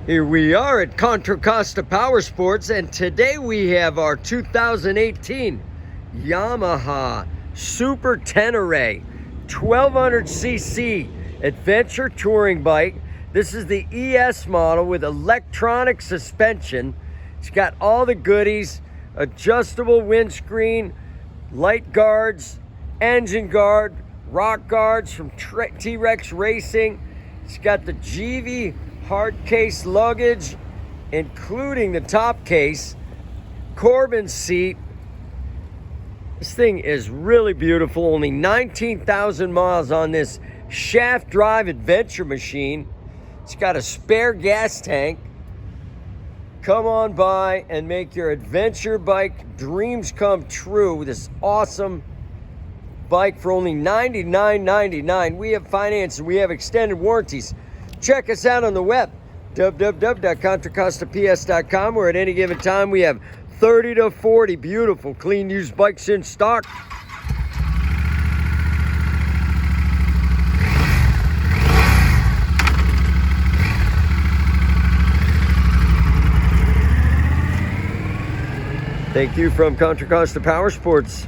Here we are at Contra Costa Powersports, and today we have our 2018 Yamaha Super Tenere 1200cc adventure touring bike. This is the ES model with electronic suspension. It's got all the goodies: adjustable windscreen, light guards, engine guard, rock guards from T-Rex Racing. It's got the GV hard case luggage, including the top case, Corbin seat. This thing is really beautiful. Only 19,000 miles on this shaft drive adventure machine. It's got a spare gas tank. Come on by and make your adventure bike dreams come true with this awesome bike for only $99.99. We have finance and we have extended warranties. Check us out on the web, www.contracostaps.com, where at any given time we have 30 to 40 beautiful, clean used bikes in stock. Thank you from Contra Costa Powersports.